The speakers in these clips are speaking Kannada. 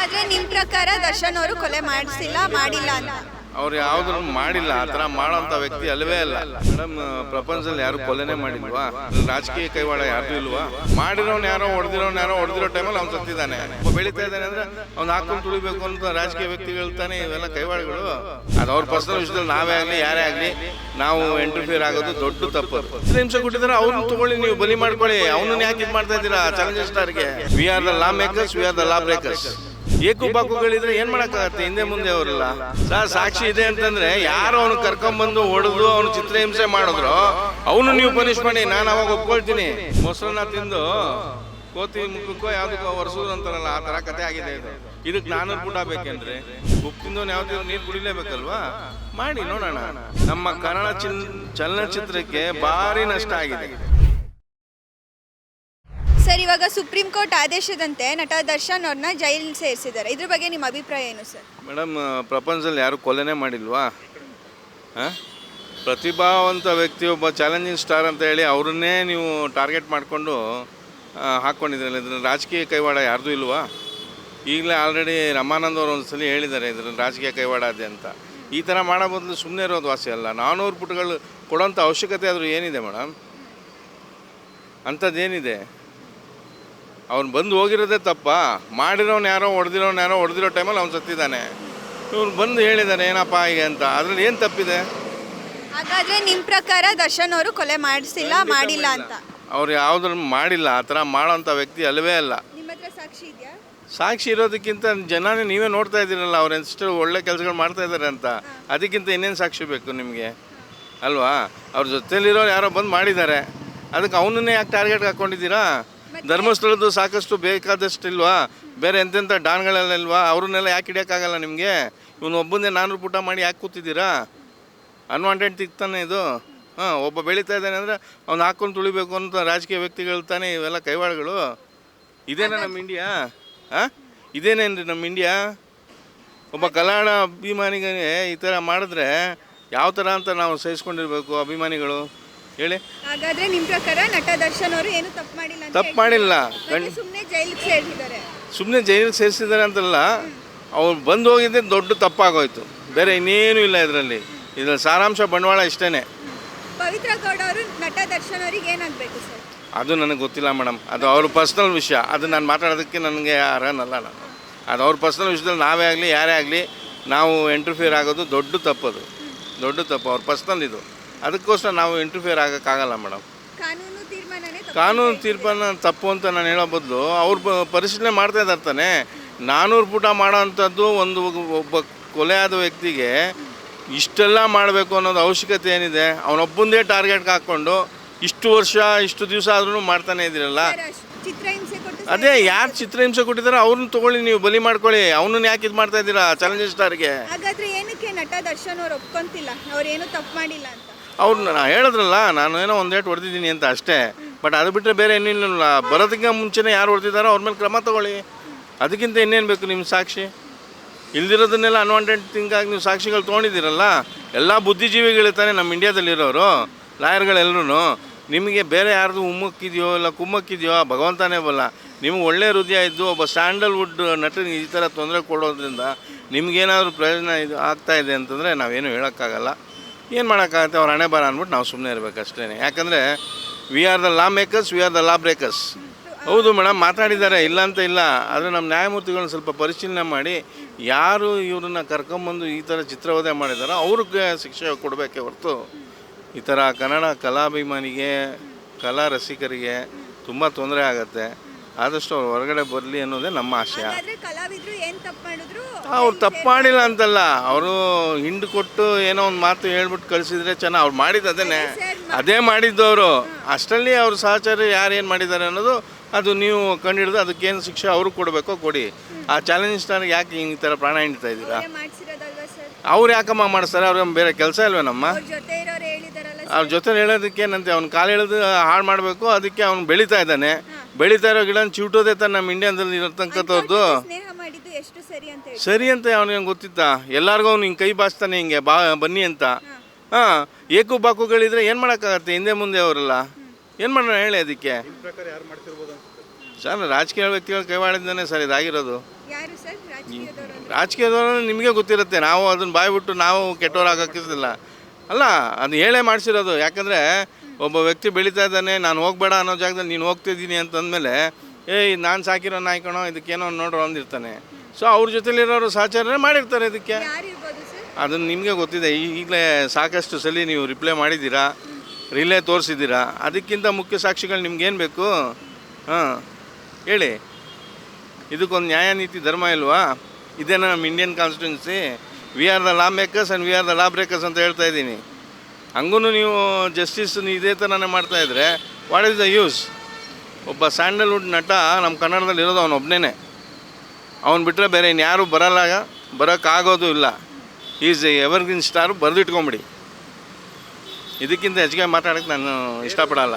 ಹಾಗಾದ್ರೆ ನಿಮ್ ಪ್ರಕಾರ ದರ್ಶನ್ ಅವರು ಕೊಲೆ ಮಾಡಿಸಿಲ್ಲ ಮಾಡಿಲ್ಲ ಅಂತ? ಅವ್ರು ಯಾವ್ದು ಮಾಡಿಲ್ಲ, ಆ ಥರ ಮಾಡೋಂಥ ವ್ಯಕ್ತಿ ಅಲ್ಲವೇ ಅಲ್ಲ ಮೇಡಮ್. ಪ್ರಪಂಚದಲ್ಲಿ ಯಾರು ಕೊಲೆನೇ ಮಾಡಿಲ್ವಾ? ರಾಜಕೀಯ ಕೈವಾಡ ಯಾರ್ದು ಇಲ್ವಾ? ಮಾಡಿರೋನು ಯಾರೋ ಹೊಡೆದಿರೋ ಟೈಮಲ್ಲಿ ಅವ್ನು ಸತ್ತಿದ್ದಾನೆ. ಬೆಳೀತಾ ಇದ್ದಾನೆ ಅಂದ್ರೆ ಅವ್ನು ಹಾಕೊಂಡು ತುಳಿಬೇಕು ಅಂತ ರಾಜಕೀಯ ವ್ಯಕ್ತಿಗಳು ತಾನೇ ಇವೆಲ್ಲ ಕೈವಾಡಗಳು. ಅದು ಅವ್ರ ಪರ್ಸನಲ್ ವಿಷಯದಲ್ಲಿ ನಾವೇ ಆಗಲಿ ಯಾರೇ ಆಗಲಿ ನಾವು ಇಂಟರ್ಫಿಯರ್ ಆಗೋದು ದೊಡ್ಡ ತಪ್ಪು. ಹಿಂಸೆ ಕೊಟ್ಟಿದ್ದಾರೆ, ಅವ್ರನ್ನ ತಗೊಳ್ಳಿ, ನೀವು ಬಲಿ ಮಾಡ್ಕೊಳ್ಳಿ. ಅವನನ್ನ ಯಾಕೆ ಇದು ಮಾಡ್ತಾ ಇದ್ದೀರಾ? ಚಾಲೆಂಜರ್ ಸ್ಟಾರ್ಗೆ we are the law makers, we are the law breakers. ಏಕುಬಾಕುಗಳಿದ್ರೆ ಏನ್ ಮಾಡಕ್ಕಾಗತ್ತೆ? ಹಿಂದೆ ಮುಂದೆ ಅವರೆಲ್ಲ ಸಾಕ್ಷಿ ಇದೆ ಅಂತಂದ್ರೆ ಯಾರು ಅವನು ಕರ್ಕೊಂಡ್ಬಂದು ಹೊಡೆದು ಅವನು ಚಿತ್ರಹಿಂಸೆ ಮಾಡಿದ್ರು ಅವನು ನೀವು ಪನಿಷ್ ಮಾಡಿ. ನಾನು ಅವಾಗ ಒಪ್ಕೊಳ್ತೀನಿ. ಮೊಸರನ್ನ ತಿಂದು ಕೋತಿ ಮುಖಕ್ಕೋ ಯಾವ್ದಕ್ಕೋ ಒರೆಸೋದು ಅಂತಾರಲ್ಲ, ಆ ತರ ಕತೆ ಆಗಿದೆ ಇದು. ಇದಕ್ಕೆ 400 ಪುಟ ಬೇಕೇನ್ರಿ? ಉಪ್ಪು ತಿಂದವನು ಯಾವ್ದು ನೀರು ಕುಡಿಲೇಬೇಕಲ್ವಾ? ಮಾಡಿ ನೋಡೋಣ. ನಮ್ಮ ಕನ್ನಡ ಚಲನಚಿತ್ರಕ್ಕೆ ಭಾರಿ ನಷ್ಟ ಆಗಿದೆ ಸರ್. ಇವಾಗ ಸುಪ್ರೀಂ ಕೋರ್ಟ್ ಆದೇಶದಂತೆ ನಟ ದರ್ಶನ್ ಅವ್ರನ್ನ ಜೈಲ್ ಸೇರಿಸಿದ್ದಾರೆ. ಇದ್ರ ಬಗ್ಗೆ ನಿಮ್ಮ ಅಭಿಪ್ರಾಯ ಏನು ಸರ್? ಮೇಡಮ್, ಪ್ರಪಂಚದಲ್ಲಿ ಯಾರು ಕೊಲೆನೇ ಮಾಡಿಲ್ವಾ? ಪ್ರತಿಭಾವಂತ ವ್ಯಕ್ತಿ ಒಬ್ಬ ಚಾಲೆಂಜಿಂಗ್ ಸ್ಟಾರ್ ಅಂತ ಹೇಳಿ ಅವ್ರನ್ನೇ ನೀವು ಟಾರ್ಗೆಟ್ ಮಾಡಿಕೊಂಡು ಹಾಕ್ಕೊಂಡಿದ್ರಲ್ಲ, ಇದ್ರ ರಾಜಕೀಯ ಕೈವಾಡ ಯಾರ್ದು ಇಲ್ವಾ? ಈಗಲೇ ಆಲ್ರೆಡಿ ರಮಾನಂದ್ ಅವರು ಒಂದ್ಸಲ ಹೇಳಿದ್ದಾರೆ ಇದ್ರ ರಾಜಕೀಯ ಕೈವಾಡ ಇದೆ ಅಂತ. ಈ ಥರ ಮಾಡೋ ಬದಲು ಸುಮ್ಮನೆ ಇರೋದು ವಾಸಿ ಅಲ್ಲ. 400 ಪುಟಗಳು ಕೊಡೋಂಥ ಅವಶ್ಯಕತೆ ಆದರೂ ಏನಿದೆ ಮೇಡಮ್? ಅಂಥದ್ದೇನಿದೆ? ಅವ್ನು ಬಂದು ಹೋಗಿರೋದೇ ತಪ್ಪ. ಮಾಡಿರೋನು ಯಾರೋ ಹೊಡೆದಿರೋ ಟೈಮಲ್ಲಿ ಅವ್ನು ಸತ್ತಿದ್ದಾನೆ. ಇವ್ರು ಬಂದು ಹೇಳಿದ್ದಾರೆ ಏನಪ್ಪ ಈಗ ಅಂತ. ಅದ್ರಲ್ಲಿ ಏನು ತಪ್ಪಿದೆ? ಹಾಗಾದ್ರೆ ನಿಮ್ಮ ಪ್ರಕಾರ ದರ್ಶನ್ ಅವರು ಕೊಲೆ ಮಾಡಿಸಿಲ್ಲ ಮಾಡಿಲ್ಲ ಅಂತ? ಅವ್ರು ಯಾವುದ್ರೂ ಮಾಡಿಲ್ಲ, ಆ ಥರ ಮಾಡೋಂಥ ವ್ಯಕ್ತಿ ಅಲ್ಲವೇ ಅಲ್ಲ. ನಿಮ್ಮ ಹತ್ರ ಸಾಕ್ಷಿ ಇದೆಯಾ? ಸಾಕ್ಷಿ ಇರೋದಕ್ಕಿಂತ ಜನನೇ ನೀವೇ ನೋಡ್ತಾ ಇದ್ದೀರಲ್ಲ ಅವ್ರು ಎಷ್ಟು ಒಳ್ಳೆ ಕೆಲಸಗಳು ಮಾಡ್ತಾ ಇದ್ದಾರೆ ಅಂತ. ಅದಕ್ಕಿಂತ ಇನ್ನೇನು ಸಾಕ್ಷಿ ಬೇಕು ನಿಮಗೆ ಅಲ್ವಾ? ಅವ್ರ ಜೊತೆಲಿರೋರು ಯಾರೋ ಬಂದು ಮಾಡಿದ್ದಾರೆ, ಅದಕ್ಕೆ ಅವನನ್ನೇ ಯಾಕೆ ಟಾರ್ಗೆಟ್ ಹಾಕ್ಕೊಂಡಿದ್ದೀರಾ? ಧರ್ಮಸ್ಥಳದ್ದು ಸಾಕಷ್ಟು ಬೇಕಾದಷ್ಟು ಇಲ್ವಾ? ಬೇರೆ ಎಂತೆಂಥ ಡಾನ್ಗಳೆಲ್ಲ ಇಲ್ವಾ? ಅವ್ರನ್ನೆಲ್ಲ ಯಾಕೆ ಹಿಡಿಯೋಕ್ಕಾಗಲ್ಲ ನಿಮಗೆ? ಇವನು ಒಬ್ಬಂದೇ 400 ಪುಟ ಮಾಡಿ ಯಾಕೆ ಕೂತಿದ್ದೀರಾ? ಅನ್ವಾಂಟೆಡ್ ತಿಕ್ತಾನೆ ಇದು. ಒಬ್ಬ ಬೆಳೀತಾ ಇದ್ದಾನೆ ಅಂದರೆ ಅವ್ನು ಹಾಕ್ಕೊಂಡು ತುಳಿಬೇಕು ಅಂತ ರಾಜಕೀಯ ವ್ಯಕ್ತಿಗಳು ತಾನೇ ಇವೆಲ್ಲ ಕೈವಾಡಗಳು. ಇದೇನಾ ನಮ್ಮ ಇಂಡಿಯಾ? ಇದೇನೇನ್ರಿ ನಮ್ಮ ಇಂಡಿಯಾ? ಒಬ್ಬ ಕನ್ನಡ ಅಭಿಮಾನಿಗೆ ಈ ಥರ ಮಾಡಿದ್ರೆ ಯಾವ ಥರ ಅಂತ ನಾವು ಸಹಿಸ್ಕೊಂಡಿರ್ಬೇಕು ಅಭಿಮಾನಿಗಳು ಹೇಳಿ? ಹಾಗಾದ್ರೆ ನಿಮ್ಮ ಪ್ರಕಾರ ನಟ ದರ್ಶನ್ ಅವರು ಏನು ತಪ್ಪು ಮಾಡಿಲ್ಲ? ತಪ್ಪು ಮಾಡಿಲ್ಲ, ಸುಮ್ಮನೆ ಜೈಲಿಗೆ ಸೇರಿಸಿದ್ದಾರೆ. ಸುಮ್ಮನೆ ಜೈಲಿಗೆ ಸೇರಿಸಿದ್ದಾರೆ ಅಂತಲ್ಲ, ಅವ್ರು ಬಂದು ಹೋಗಿದ್ದೆ ದೊಡ್ಡ ತಪ್ಪಾಗೋಯ್ತು. ಬೇರೆ ಇನ್ನೇನು ಇಲ್ಲ ಇದರಲ್ಲಿ ಸಾರಾಂಶ ಬಂಡವಾಳ ಇಷ್ಟೇ. ಪವಿತ್ರ ಗೌಡ ಅವರು ನಟ ದರ್ಶನ್ ಅವರಿಗೆ ಏನಾಗಬೇಕು ಸರ್? ಅದು ನನಗೆ ಗೊತ್ತಿಲ್ಲ ಮೇಡಮ್. ಅದು ಅವ್ರ ಪರ್ಸ್ನಲ್ ವಿಷಯ. ಅದು ನಾನು ಮಾತಾಡೋದಕ್ಕೆ ನನಗೆ ಅರ್ಹನಲ್ಲ ನಾನು. ಅದು ಅವ್ರ ಪರ್ಸ್ನಲ್ ವಿಷಯದಲ್ಲಿ ನಾವೇ ಆಗಲಿ ಯಾರೇ ಆಗಲಿ ನಾವು ಇಂಟರ್ಫಿಯರ್ ಆಗೋದು ದೊಡ್ಡ ತಪ್ಪು. ಅದು ದೊಡ್ಡ ತಪ್ಪು, ಅವ್ರ ಪರ್ಸ್ನಲ್ ಇದು. ಅದಕ್ಕೋಸ್ಕರ ನಾವು ಇಂಟರ್ಫಿಯರ್ ಆಗೋಕ್ಕಾಗಲ್ಲ ಮೇಡಮ್. ಕಾನೂನು ತೀರ್ಪನ್ನು ತಪ್ಪು ಅಂತ ನಾನು ಹೇಳೋ ಬದಲು ಅವ್ರು ಪರಿಶೀಲನೆ ಮಾಡ್ತಾ ಇದ್ದಾರೆ ತಾನೆ. 400 ಪುಟ ಮಾಡೋ ಅಂಥದ್ದು ಒಬ್ಬ ಕೊಲೆ ಆದ ವ್ಯಕ್ತಿಗೆ ಇಷ್ಟೆಲ್ಲ ಮಾಡಬೇಕು ಅನ್ನೋದು ಅವಶ್ಯಕತೆ ಏನಿದೆ? ಅವನೊಬ್ಬಂದೇ ಟಾರ್ಗೆಟ್ಗೆ ಹಾಕ್ಕೊಂಡು ಇಷ್ಟು ವರ್ಷ ಇಷ್ಟು ದಿವಸ ಆದ್ರೂ ಮಾಡ್ತಾನೆ ಇದ್ದೀರಲ್ಲ. ಅದೇ ಯಾರು ಚಿತ್ರಹಿಂಸೆ ಕೊಟ್ಟಿದ್ದಾರೆ ಅವ್ರನ್ನ ತಗೊಳ್ಳಿ, ನೀವು ಬಲಿ ಮಾಡ್ಕೊಳ್ಳಿ. ಅವನನ್ನ ಯಾಕೆ ಇದು ಮಾಡ್ತಾ ಇದ್ದೀರಾ ಚಾಲೆಂಜರ್ ಸ್ಟಾರ್ಗೆ? ಹಾಗಾದ್ರೆ ಏನಕ್ಕೆ ನಟ ದರ್ಶನ್ ಅವರು ಒಪ್ಕೊಂತಿಲ್ಲ ಅವ್ರೇನು ತಪ್ಪು ಮಾಡಿಲ್ಲ ಅಂತ? ಅವ್ರನ್ನ ಹೇಳಿದ್ರಲ್ಲ, ನಾನು ಏನೋ ಒಂದೇಟು ಹೊಡೆದಿದ್ದೀನಿ ಅಂತ ಅಷ್ಟೇ. ಬಟ್ ಅದು ಬಿಟ್ಟರೆ ಬೇರೆ ಏನಿಲ್ಲ. ಬರೋದಕ್ಕೆ ಮುಂಚೆನೇ ಯಾರು ಹೊಡೆದಿದ್ದಾರೋ ಅವ್ರ ಮೇಲೆ ಕ್ರಮ ತಗೊಳ್ಳಿ. ಅದಕ್ಕಿಂತ ಇನ್ನೇನು ಬೇಕು ನಿಮ್ಮ ಸಾಕ್ಷಿ? ಇಲ್ದಿರೋದನ್ನೆಲ್ಲ ಅನ್ವಾಂಟೆಡ್ ಥಿಂಗಾಗಿ ನೀವು ಸಾಕ್ಷಿಗಳು ತೊಗೊಂಡಿದ್ದೀರಲ್ಲ. ಎಲ್ಲ ಬುದ್ಧಿಜೀವಿಗಳಿರ್ತಾನೆ ನಮ್ಮ ಇಂಡಿಯಾದಲ್ಲಿರೋರು, ಲಾಯರ್ಗಳೆಲ್ಲರೂ. ನಿಮಗೆ ಬೇರೆ ಯಾರ್ದು ಉಮ್ಮಕ್ಕಿದೆಯೋ ಇಲ್ಲ ಕುಮ್ಮಕ್ಕಿದೆಯೋ ಭಗವಂತನೇ ಬಲ್ಲ. ನಿಮ್ಗೆ ಒಳ್ಳೆ ಹೃದಯ ಇದ್ದು ಒಬ್ಬ ಸ್ಯಾಂಡಲ್ವುಡ್ ನಟನಿಗೆ ಈ ಥರ ತೊಂದರೆ ಕೊಡೋದ್ರಿಂದ ನಿಮಗೇನಾದರೂ ಪ್ರಯೋಜನ ಆಗ್ತಾಯಿದೆ ಅಂತಂದರೆ ನಾವೇನು ಹೇಳೋಕ್ಕಾಗಲ್ಲ. ಏನು ಮಾಡೋಕ್ಕಾಗತ್ತೆ? ಅವ್ರ ಹಣೆ ಬರ ಅಂದ್ಬಿಟ್ಟು ನಾವು ಸುಮ್ಮನೆ ಇರಬೇಕು ಅಷ್ಟೇ. ಯಾಕಂದರೆ V are the law makers, we are the law breakers. ಹೌದು ಮೇಡಮ್, ಮಾತಾಡಿದ್ದಾರೆ, ಇಲ್ಲ ಅಂತ ಇಲ್ಲ. ಆದರೆ ನಮ್ಮ ನ್ಯಾಯಮೂರ್ತಿಗಳನ್ನ ಸ್ವಲ್ಪ ಪರಿಶೀಲನೆ ಮಾಡಿ ಯಾರು ಇವ್ರನ್ನ ಕರ್ಕೊಂಬಂದು ಈ ಥರ ಚಿತ್ರವಧೆ ಮಾಡಿದಾರೋ ಅವ್ರಿಗೆ ಶಿಕ್ಷೆ ಕೊಡಬೇಕೇ ಹೊರತು ಈ ಥರ ಕನ್ನಡ ಕಲಾಭಿಮಾನಿಗೆ ಕಲಾ ರಸಿಕರಿಗೆ ತುಂಬ ತೊಂದರೆ ಆಗುತ್ತೆ. ಆದಷ್ಟು ಅವ್ರು ಹೊರಗಡೆ ಬರಲಿ ಅನ್ನೋದೇ ನಮ್ಮ ಆಶಯ. ಅವ್ರು ತಪ್ಪು ಮಾಡಿಲ್ಲ ಅಂತಲ್ಲ, ಅವರು ಹಿಂಡು ಕೊಟ್ಟು ಏನೋ ಒಂದು ಮಾತು ಹೇಳ್ಬಿಟ್ಟು ಕಳಿಸಿದ್ರೆ ಚೆನ್ನಾಗಿ. ಅವ್ರು ಮಾಡಿದ್ದು ಅದೇ ಮಾಡಿದ್ದವರು. ಅಷ್ಟರಲ್ಲಿ ಅವ್ರ ಸಹಚರ ಯಾರು ಏನು ಮಾಡಿದ್ದಾರೆ ಅನ್ನೋದು ಅದು ನೀವು ಕಂಡುಹಿಡಿದು ಅದಕ್ಕೇನು ಶಿಕ್ಷೆ ಅವ್ರಿಗೆ ಕೊಡಬೇಕೋ ಕೊಡಿ. ಆ ಚಾಲೆಂಜಿಂಗ್ ಸ್ಟಾರ್ಗೆ ಯಾಕೆ ಈ ಥರ ಪ್ರಾಣ ಹಿಡಿತಾ ಇದ್ದೀರಾ? ಅವ್ರು ಯಾಕಮ್ಮ ಮಾಡಿಸ್ತಾರೆ? ಅವ್ರಿಗೆ ಬೇರೆ ಕೆಲಸ ಇಲ್ವೇ ನಮ್ಮ? ಅವ್ರ ಜೊತೆ ಹೇಳೋದಕ್ಕೇನಂತೆ? ಅವ್ನು ಕಾಲು ಎಳೆದು ಹಾಳು ಮಾಡಬೇಕು, ಅದಕ್ಕೆ ಅವ್ನು ಬೆಳೀತಾ ಇದ್ದಾನೆ. ಬೆಳೀತಾ ಇರೋ ಗಿಡ ಚಿವುಟೋದೇ ತಾನೆ ನಮ್ಮ ಇಂಡಿಯಾದಲ್ಲಿ ಇರತಕ್ಕಂಥದ್ದು. ಸರಿ ಅಂತ ಅವನಿಗೆ ಗೊತ್ತಿತ್ತಾ? ಎಲ್ಲರಿಗೂ ಅವ್ನು ಹಿಂಗೆ ಕೈ ಬಾಚ್ತಾನೆ, ಹಿಂಗೆ ಬನ್ನಿ ಅಂತ. ಏಕುಬಾಕುಗಳಿದ್ರೆ ಏನು ಮಾಡೋಕ್ಕಾಗತ್ತೆ? ಹಿಂದೆ ಮುಂದೆ ಅವರೆಲ್ಲ ಏನು ಮಾಡೋಣ ಹೇಳಿ? ಅದಕ್ಕೆ ಸರ್ ರಾಜಕೀಯ ವ್ಯಕ್ತಿಗಳು ಕೈವಾಡಿದ್ದಾನೆ ಸರ್ ಇದಾಗಿರೋದು. ಯಾರು ಸರ್ ರಾಜಕೀಯದವರು? ರಾಜಕೀಯದವರು ನಿಮಗೆ ಗೊತ್ತಿರುತ್ತೆ, ನಾವು ಅದನ್ನು ಬಾಯ್ಬಿಟ್ಟು ನಾವು ಕೆಟ್ಟವರಾಗೋಕ್ಕಿಲ್ಲ ಅಲ್ಲ, ಅದು ಹೇಳೇ ಮಾಡಿಸಿರೋದು. ಯಾಕಂದರೆ ಒಬ್ಬ ವ್ಯಕ್ತಿ ಬೆಳೀತಾ ಇದ್ದಾನೆ, ನಾನು ಹೋಗಬೇಡ ಅನ್ನೋ ಜಾಗದಲ್ಲಿ ನೀನು ಹೋಗ್ತಿದ್ದೀನಿ ಅಂತಂದಮೇಲೆ ನಾನು ಸಾಕಿರೋ ನಾಯ್ಕಣೋ ಇದಕ್ಕೇನೋ ನೋಡ್ರೋ ಅಂದಿರ್ತಾನೆ. ಸೊ ಅವ್ರ ಜೊತೆಲಿರೋರು ಸಹಚಾರನೇ ಮಾಡಿರ್ತಾರೆ ಇದಕ್ಕೆ. ಯಾರಿರ್ಬೋದು ಸರ್? ಅದನ್ನು ನಿಮಗೆ ಗೊತ್ತಿದೆ, ಈಗಲೇ ಸಾಕಷ್ಟು ಸಲ ನೀವು ರಿಪ್ಲೈ ಮಾಡಿದ್ದೀರಾ, ರಿಲೇ ತೋರಿಸಿದ್ದೀರಾ. ಅದಕ್ಕಿಂತ ಮುಖ್ಯ ಸಾಕ್ಷಿಗಳು ನಿಮ್ಗೇನು ಬೇಕು? ಹಾಂ ಹೇಳಿ, ಇದಕ್ಕೊಂದು ನ್ಯಾಯ ನೀತಿ ಧರ್ಮ ಇಲ್ವಾ? ಇದೇನಾ ನಮ್ಮ Indian constituency? V are the law makers and we are the law breakers ಅಂತ ಹೇಳ್ತಾ ಇದ್ದೀನಿ. ಹಂಗೂ ನೀವು ಜಸ್ಟಿಸ್ ಇದೇ ಥರನೇ ಮಾಡ್ತಾಯಿದ್ರೆ ವಾಟ್ ಈಸ್ ದ ಯೂಸ್? ಒಬ್ಬ ಸ್ಯಾಂಡಲ್ವುಡ್ ನಟ ನಮ್ಮ ಕನ್ನಡದಲ್ಲಿ ಇರೋದು ಅವನೊಬ್ಬನೇ. ಅವ್ನು ಬಿಟ್ಟರೆ ಬೇರೆ ಇನ್ಯಾರೂ ಬರೋಕ್ಕಾಗೋದು ಇಲ್ಲ. ಈಸ್ ಎವರ್ಗ್ರೀನ್ ಸ್ಟಾರು ಬರೆದಿಟ್ಕೊಂಬಿಡಿ. ಇದಕ್ಕಿಂತ ಹೆಚ್ಚಿಗೆ ಮಾತಾಡೋಕ್ಕೆ ನಾನು ಇಷ್ಟಪಡಲ್ಲ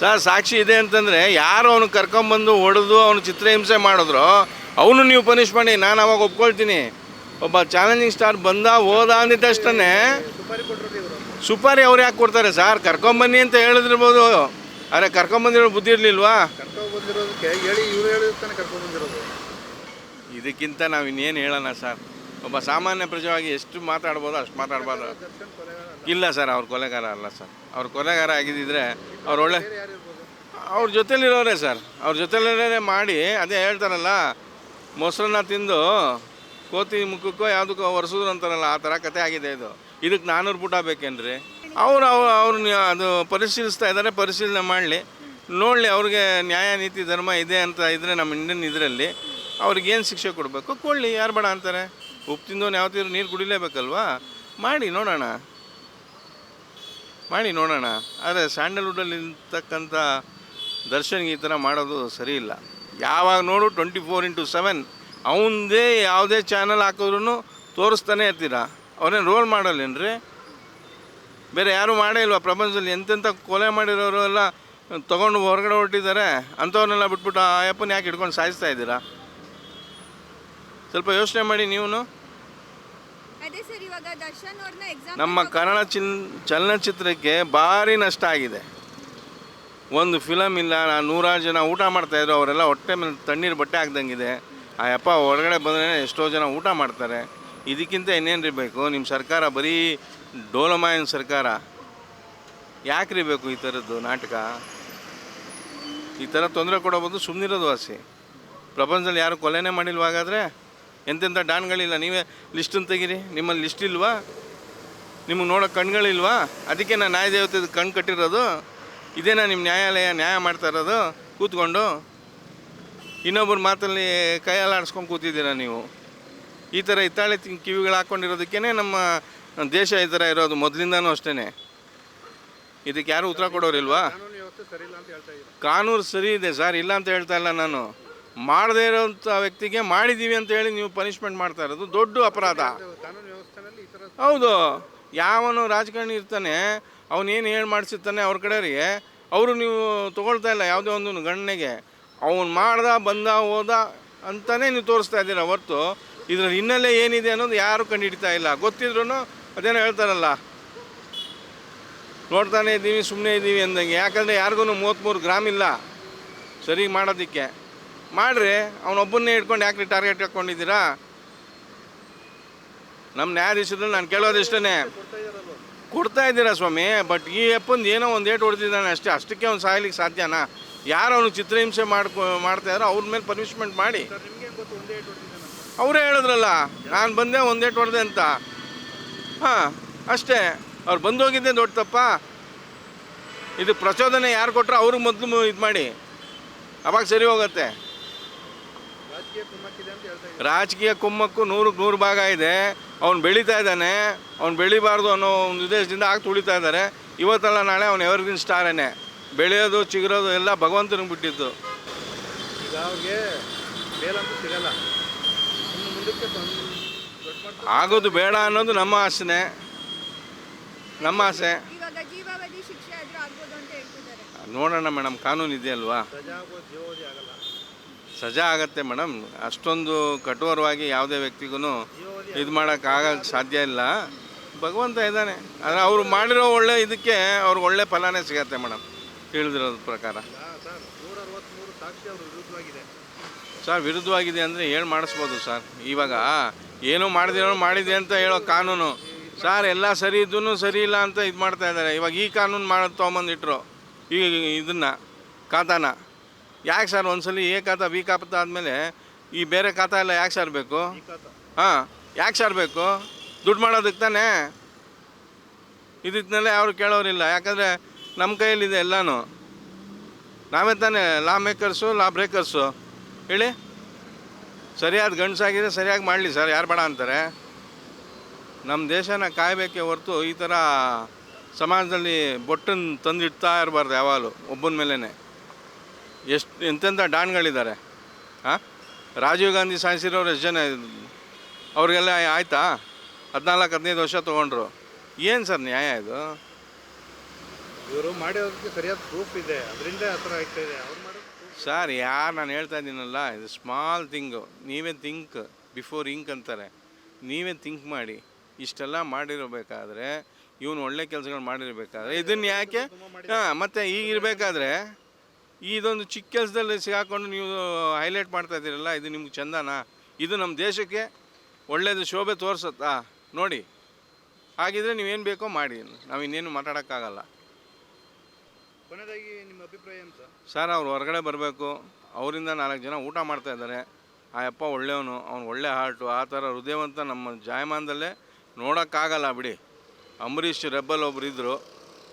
ಸರ್. ಸಾಕ್ಷಿ ಇದೆ ಅಂತಂದರೆ ಯಾರು ಅವನು ಕರ್ಕೊಂಬಂದು ಹೊಡೆದು ಅವನು ಚಿತ್ರಹಿಂಸೆ ಮಾಡಿದ್ರು ಅವನು ನೀವು ಪನಿಷ್ ಮಾಡಿ, ನಾನು ಅವಾಗ ಒಪ್ಕೊಳ್ತೀನಿ. ಒಬ್ಬ ಚಾಲೆಂಜಿಂಗ್ ಸ್ಟಾರ್ ಬಂದ ಹೋದ ಅಂದಿದ್ದಷ್ಟೇ ಸುಪಾರಿ ಅವ್ರು ಯಾಕೆ ಕೊಡ್ತಾರೆ ಸರ್? ಕರ್ಕೊಂಬನ್ನಿ ಅಂತ ಹೇಳಿದಿರ್ಬೋದು, ಅರೆ ಕರ್ಕೊಂಬಂದಿರೋ ಬುದ್ಧಿ ಇರಲಿಲ್ವಾ? ಇದಕ್ಕಿಂತ ನಾವು ಇನ್ನೇನು ಹೇಳೋಣ ಸರ್? ಒಬ್ಬ ಸಾಮಾನ್ಯ ಪ್ರಜೆಯಾಗಿ ಎಷ್ಟು ಮಾತಾಡ್ಬೋದು ಅಷ್ಟು ಮಾತಾಡ್ಬಾರ್ದು. ಇಲ್ಲ ಸರ್, ಅವ್ರ ಕೊಲೆಗಾರ ಅಲ್ಲ ಸರ್. ಅವ್ರ ಕೊಲೆಗಾರ ಆಗಿದ್ದಿದ್ರೆ ಅವ್ರು ಒಳ್ಳೆ ಅವ್ರ ಜೊತೆಲಿರೋರೇ ಸರ್. ಅವ್ರ ಜೊತೆಲಿರೋರೇ ಮಾಡಿ, ಅದೇ ಹೇಳ್ತಾರಲ್ಲ, ಮೊಸರನ್ನ ತಿಂದು ಕೋತಿ ಮುಖಕ್ಕೋ ಯಾವುದಕ್ಕೋ ಒರೆಸಿದ್ರು ಅಂತಾರಲ್ಲ, ಆ ಥರ ಕತೆ ಆಗಿದೆ ಇದು. ಇದಕ್ಕೆ 400 ಪುಟ ಬೇಕೇನ್ರಿ? ಅವ್ರನ್ನ ಅದು ಪರಿಶೀಲಿಸ್ತಾ ಇದ್ದಾರೆ, ಪರಿಶೀಲನೆ ಮಾಡಲಿ, ನೋಡಲಿ. ಅವ್ರಿಗೆ ನ್ಯಾಯ ನೀತಿ ಧರ್ಮ ಇದೆ ಅಂತ ಇದ್ದರೆ ನಮ್ಮ ಇಂಡಿಯನ್ ಇದರಲ್ಲಿ ಅವ್ರಿಗೇನು ಶಿಕ್ಷೆ ಕೊಡಬೇಕು ಕೊಡಲಿ, ಯಾರು ಬೇಡ ಅಂತಾರೆ? ಉಪ್ಪು ತಿಂದವನು ಯಾವತ್ತಿದ್ರು ನೀರು ಕುಡಿಲೇಬೇಕಲ್ವಾ? ಮಾಡಿ ನೋಡೋಣ. ಆದರೆ ಸ್ಯಾಂಡಲ್ವುಡಲ್ಲಿ ಇರ್ತಕ್ಕಂಥ ದರ್ಶನ್ಗೆ ಈ ಥರ ಮಾಡೋದು ಸರಿ ಇಲ್ಲ. ಯಾವಾಗ ನೋಡು 24/7 ಅವನದೇ ಯಾವುದೇ ಚಾನಲ್ ಹಾಕಿದ್ರೂ ತೋರಿಸ್ತಾನೆ ಇರ್ತೀರ. ಅವ್ರೇನು ರೋಲ್ ಮಾಡಲ್ಲೇನ್ರಿ? ಬೇರೆ ಯಾರೂ ಮಾಡೇ ಇಲ್ವಾ ಪ್ರಪಂಚದಲ್ಲಿ? ಎಂತೆಂಥ ಕೊಲೆ ಮಾಡಿರೋರು ಎಲ್ಲ ತೊಗೊಂಡು ಹೊರಗಡೆ ಹೊರಟಿದ್ದಾರೆ. ಅಂಥವ್ರನ್ನೆಲ್ಲ ಬಿಟ್ಬಿಟ್ಟು ಆ ಅಪ್ಪನ ಯಾಕೆ ಹಿಡ್ಕೊಂಡು ಸಾಯಿಸ್ತಾ ಇದ್ದೀರಾ? ಸ್ವಲ್ಪ ಯೋಚನೆ ಮಾಡಿ ನೀವು. ನಮ್ಮ ಕನ್ನಡ ಚಲನಚಿತ್ರಕ್ಕೆ ಭಾರಿ ನಷ್ಟ ಆಗಿದೆ. ಒಂದು ಫಿಲಮ್ ಇಲ್ಲ, 100 ಜನ ಊಟ ಮಾಡ್ತಾಯಿದ್ರು, ಅವರೆಲ್ಲ ಹೊಟ್ಟೆ ಮೇಲೆ ತಣ್ಣೀರು ಬಟ್ಟೆ ಹಾಕ್ದಂಗಿದೆ. ಆ ಅಪ್ಪ ಹೊರಗಡೆ ಬಂದರೆ ಎಷ್ಟೋ ಜನ ಊಟ ಮಾಡ್ತಾರೆ. ಇದಕ್ಕಿಂತ ಇನ್ನೇನು ಬೇಕು? ನಿಮ್ಮ ಸರ್ಕಾರ ಬರೀ ಡೋಲಮಾಯನ್ ಸರ್ಕಾರ. ಯಾಕ್ರಿ ಬೇಕು ಈ ಥರದ್ದು ನಾಟಕ? ಈ ಥರ ತೊಂದರೆ ಕೊಡೋ ಬದಲು ಸುಮ್ಮನಿರೋದು ವಾಸಿ. ಪ್ರಪಂಚದಲ್ಲಿ ಯಾರು ಕೊಲೆನೇ ಮಾಡಿಲ್ವಾಗಾದರೆ? ಎಂತೆಂಥ ಡಾನ್ಗಳಿಲ್ಲ. ನೀವೇ ಲಿಸ್ಟನ್ನು ತೆಗೀರಿ. ನಿಮ್ಮಲ್ಲಿ ಲಿಸ್ಟ್ ಇಲ್ವಾ? ನಿಮಗೆ ನೋಡೋ ಕಣ್ಗಳಿಲ್ವಾ? ಅದಕ್ಕೆ ನಾನು ನ್ಯಾಯದೇವತೆ ಕಣ್ಣು ಕಟ್ಟಿರೋದು. ಇದೇನಾ ನಿಮ್ಮ ನ್ಯಾಯಾಲಯ ನ್ಯಾಯ ಮಾಡ್ತಾ ಇರೋದು ಕೂತ್ಕೊಂಡು? ಇನ್ನೊಬ್ಬರ ಮಾತಲ್ಲಿ ಕೈಯಲ್ಲಾಡಿಸ್ಕೊಂಡು ಕೂತಿದ್ದೀರಾ ನೀವು. ಈ ಥರ ಹಿತ್ತಾಳೆ ಕಿವಿಗಳು ಹಾಕ್ಕೊಂಡಿರೋದಕ್ಕೇ ನಮ್ಮ ದೇಶ ಈ ಥರ ಇರೋದು ಮೊದಲಿಂದನೂ ಅಷ್ಟೇ. ಇದಕ್ಕೆ ಯಾರು ಉತ್ತರ ಕೊಡೋರಿಲ್ವಾ? ಕಾನೂನು ಸರಿ ಇದೆ ಸರ್, ಇಲ್ಲ ಅಂತ ಹೇಳ್ತಾ ಇಲ್ಲ ನಾನು. ಮಾಡದೇ ಇರೋಂಥ ವ್ಯಕ್ತಿಗೆ ಮಾಡಿದ್ದೀವಿ ಅಂತ ಹೇಳಿ ನೀವು ಪನಿಷ್ಮೆಂಟ್ ಮಾಡ್ತಾ ಇರೋದು ದೊಡ್ಡ ಅಪರಾಧ. ಹೌದು, ಯಾವನು ರಾಜಕಾರಣಿ ಇರ್ತಾನೆ, ಅವನೇನು ಹೇಳಿ ಮಾಡಿಸಿರ್ತಾನೆ ಅವ್ರ ಕಡೆಯವರಿಗೆ, ಅವರು ನೀವು ತೊಗೊಳ್ತಾ ಇಲ್ಲ ಯಾವುದೇ ಒಂದು ಗಣನೆಗೆ. ಅವನು ಮಾಡ್ದ ಬಂದ ಹೋದ ಅಂತಲೇ ನೀವು ತೋರಿಸ್ತಾ ಇದ್ದೀರ ಹೊರತು ಇದರ ಹಿನ್ನೆಲೆ ಏನಿದೆ ಅನ್ನೋದು ಯಾರು ಕಂಡುಹಿಡಿತಾ ಇಲ್ಲ. ಗೊತ್ತಿದ್ರೂ ಅದೇನೋ ಹೇಳ್ತಾರಲ್ಲ, ನೋಡ್ತಾನೆ ಇದ್ದೀವಿ ಸುಮ್ಮನೆ ಇದ್ದೀವಿ ಅಂದಂಗೆ. ಯಾಕಂದರೆ ಯಾರಿಗೂ 33 ಗ್ರಾಮ್ ಇಲ್ಲ ಸರಿ ಮಾಡೋದಕ್ಕೆ. ಮಾಡಿರಿ, ಅವನೊಬ್ಬನ್ನೇ ಹಿಡ್ಕೊಂಡು ಯಾಕೆ ಟಾರ್ಗೆಟ್ ಹಾಕ್ಕೊಂಡಿದ್ದೀರಾ? ನಮ್ಮ ನ್ಯಾಯಾಧೀಶದಲ್ಲಿ ನಾನು ಕೇಳೋದಿಷ್ಟೇ, ಕೊಡ್ತಾ ಇದ್ದೀರಾ ಸ್ವಾಮಿ. ಬಟ್ ಈ ಅಪ್ಪಂದು ಏನೋ ಒಂದು ಏಟು ಹೊಡೆದಿದ್ದಾನೆ ಅಷ್ಟೇ, ಅಷ್ಟಕ್ಕೆ ಅವ್ನು ಸಾಯ್ಲಿಕ್ಕೆ ಸಾಧ್ಯನಾ? ಯಾರು ಅವನು ಚಿತ್ರಹಿಂಸೆ ಮಾಡ್ತಾ ಇದ್ದಾರೋ ಅವ್ರ ಮೇಲೆ ಪನಿಷ್ಮೆಂಟ್ ಮಾಡಿ. ಅವರೇ ಹೇಳಿದ್ರಲ್ಲ, ನಾನು ಬಂದೆ ಒಂದೇಟು ಹೊಡೆದೆ ಅಂತ. ಹಾಂ ಅಷ್ಟೇ, ಅವ್ರು ಬಂದೋಗಿದ್ದೆ ದೊಡ್ಡ ತಪ್ಪ. ಇದು ಪ್ರಚೋದನೆ ಯಾರು ಕೊಟ್ಟರು ಅವ್ರಿಗೆ ಮೊದಲು ಇದು ಮಾಡಿ, ಅವಾಗ ಸರಿ ಹೋಗುತ್ತೆ. ರಾಜಕೀಯ ಕುಮ್ಮಕ್ಕು 100ಕ್ಕೆ 100 ಭಾಗ ಇದೆ. ಅವ್ನು ಬೆಳೀತಾ ಇದ್ದಾನೆ, ಅವ್ನು ಬೆಳಿಬಾರ್ದು ಅನ್ನೋ ಒಂದು ಉದ್ದೇಶದಿಂದ ತುಳಿತಾ ಇದ್ದಾರೆ. ಇವತ್ತಲ್ಲ ನಾಳೆ ಅವ್ನು ಎವರ್ಗ್ರೀನ್ ಸ್ಟಾರೇನೆ. ಬೆಳೆಯೋದು ಚಿಗುರೋದು ಎಲ್ಲ ಭಗವಂತನಿಗೆ ಬಿಟ್ಟಿದ್ದು. ಈಗ ಅವ್ರಿಗೆ ಬೇಲಂತೂ ಸಿಗಲ್ಲ, ಆಗೋದು ಬೇಡ ಅನ್ನೋದು ನಮ್ಮ ಆಸೆನೇ, ನಮ್ಮ ಆಸೆ. ನೋಡೋಣ ಮೇಡಮ್, ಕಾನೂನು ಇದೆ ಅಲ್ವಾ? ಸಜಾ ಆಗತ್ತೆ ಮೇಡಮ್. ಅಷ್ಟೊಂದು ಕಠೋರವಾಗಿ ಯಾವುದೇ ವ್ಯಕ್ತಿಗೂ ಇದು ಮಾಡೋಕ್ಕಾಗಕ್ಕೆ ಸಾಧ್ಯ ಇಲ್ಲ. ಭಗವಂತ ಇದ್ದಾನೆ. ಆದರೆ ಅವರು ಮಾಡಿರೋ ಒಳ್ಳೆ ಇದಕ್ಕೆ ಅವ್ರಿಗೆ ಒಳ್ಳೆ ಫಲನೇ ಸಿಗತ್ತೆ ಮೇಡಮ್, ತಿಳಿದಿರೋದ್ರ ಪ್ರಕಾರ. ರೀತಿ ಅವರು ವಿರುದ್ಧವಾಗಿದೆ. ಸರ್ ವಿರುದ್ಧವಾಗಿದೆ ಅಂದರೆ ಏನು ಮಾಡಿಸ್ಬೋದು ಸರ್. ಇವಾಗ ಏನೂ ಮಾಡಿದೆ ಅಂತ ಹೇಳೋ ಕಾನೂನು ಸರ್, ಎಲ್ಲ ಸರಿ ಇದ್ದೂ ಸರಿ ಇಲ್ಲ ಅಂತ ಇದು ಮಾಡ್ತಾ ಇದ್ದಾರೆ. ಇವಾಗ ಈ ಕಾನೂನು ತೊಗೊಂಬಂದಿಟ್ರು ಈ ಇದನ್ನು ಖಾತಾನ. ಯಾಕೆ ಸರ್ ಒಂದ್ಸಲಿ ಎ ಖಾತಾ ಬಿ ಖಾತಾ ಆದಮೇಲೆ ಈ ಬೇರೆ ಖಾತಾ ಎಲ್ಲ ಯಾಕೆ ಸರ್ ಬೇಕು? ಹಾಂ, ಯಾಕೆ ಸರ್ ಬೇಕು? ದುಡ್ಡು ಮಾಡೋದಕ್ಕೆ ತಾನೇ. ಇದನ್ನೆಲ್ಲ ಯಾರು ಕೇಳೋರಿಲ್ಲ, ಯಾಕಂದರೆ ನಮ್ಮ ಕೈಯಲ್ಲಿದೆ ಎಲ್ಲನೂ. ನಾವೇ ತಾನೇ ಲಾ ಮೇಕರ್ಸು ಲಾ ಬ್ರೇಕರ್ಸು. ಹೇಳಿ, ಸರಿಯಾದ ಗಂಡಸಾಗಿದೆ ಸರಿಯಾಗಿ ಮಾಡಲಿ ಸರ್, ಯಾರು ಬೇಡ ಅಂತಾರೆ? ನಮ್ಮ ದೇಶನ ಕಾಯಬೇಕೇ ಹೊರತು ಈ ಥರ ಸಮಾಜದಲ್ಲಿ ಬೊಟ್ಟನ್ನು ತಂದಿಡ್ತಾ ಇರಬಾರ್ದು ಯಾವಾಗಲೂ ಒಬ್ಬನ ಮೇಲೇ. ಎಂತೆಂಥ ಡಾನ್ಗಳಿದ್ದಾರೆ. ಹಾಂ, ರಾಜೀವ್ ಗಾಂಧಿ ಸಾಯಿಸಿರೋರು ಎಷ್ಟು ಜನ? ಅವ್ರಿಗೆಲ್ಲ ಆಯಿತಾ? 14-15 ವರ್ಷ ತೊಗೊಂಡ್ರು. ಏನು ಸರ್ ನ್ಯಾಯ ಇದು? ಇವರು ಮಾಡಿರೋದಕ್ಕೆ ಸರಿಯಾದ ಪ್ರೂಫ್ ಇದೆ, ಅದರಿಂದ ಆ ಥರ ಆಗ್ತಾ ಇದೆ. ಅವ್ರು ಮಾಡೋದು ಸರ್, ನಾನು ಹೇಳ್ತಾ ಇದ್ದೀನಲ್ಲ, ಇದು ಸ್ಮಾಲ್ ಥಿಂಗು. ನೀವೇ ಥಿಂಕ್ ಬಿಫೋರ್ ಇಂಕ್ ಅಂತಾರೆ. ನೀವೇ ಥಿಂಕ್ ಮಾಡಿ. ಇಷ್ಟೆಲ್ಲ ಮಾಡಿರಬೇಕಾದ್ರೆ, ಇವನು ಒಳ್ಳೆ ಕೆಲಸಗಳು ಮಾಡಿರಬೇಕಾದ್ರೆ ಇದನ್ನು ಯಾಕೆ? ಹಾಂ, ಮತ್ತು ಈಗಿರಬೇಕಾದ್ರೆ ಇದೊಂದು ಚಿಕ್ಕ ಕೆಲಸದಲ್ಲಿ ಸಿಗಾಕೊಂಡು ನೀವು ಹೈಲೈಟ್ ಮಾಡ್ತಾ ಇದ್ದೀರಲ್ಲ, ಇದು ನಿಮ್ಗೆ ಚಂದನಾ? ಇದು ನಮ್ಮ ದೇಶಕ್ಕೆ ಒಳ್ಳೆಯದು ಶೋಭೆ ತೋರಿಸುತ್ತಾ? ನೋಡಿ, ಹಾಗಿದ್ರೆ ನೀವೇನು ಬೇಕೋ ಮಾಡಿ, ನಾವು ಇನ್ನೇನು ಮಾತಾಡೋಕ್ಕಾಗಲ್ಲ. ಕೊನೆಯದಾಗಿ ನಿಮ್ಮ ಅಭಿಪ್ರಾಯ ಏನು ಸರ್? ಸರ್, ಅವ್ರು ಹೊರಗಡೆ ಬರಬೇಕು. ಅವರಿಂದ 4 ಜನ ಊಟ ಮಾಡ್ತಾ ಇದ್ದಾರೆ. ಆ ಅಪ್ಪ ಒಳ್ಳೆಯವನು, ಅವ್ನು ಒಳ್ಳೆ ಹಾರ್ಟು. ಆ ಥರ ಹೃದಯವಂತ ನಮ್ಮ ಜಾಯಮಾನದಲ್ಲೇ ನೋಡೋಕ್ಕಾಗಲ್ಲ ಬಿಡಿ. ಅಂಬರೀಷ್ ರೆಬ್ಬಲ್ ಒಬ್ರು ಇದ್ದರು,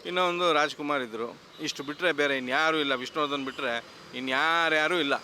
ಇನ್ನೊಂದು ರಾಜ್ಕುಮಾರ್ ಇದ್ದರು. ಇಷ್ಟು ಬಿಟ್ಟರೆ ಬೇರೆ ಇನ್ಯಾರೂ ಇಲ್ಲ. ವಿಷ್ಣುವರ್ಧನ್ ಬಿಟ್ಟರೆ ಇನ್ಯಾರ್ಯಾರೂ ಇಲ್ಲ.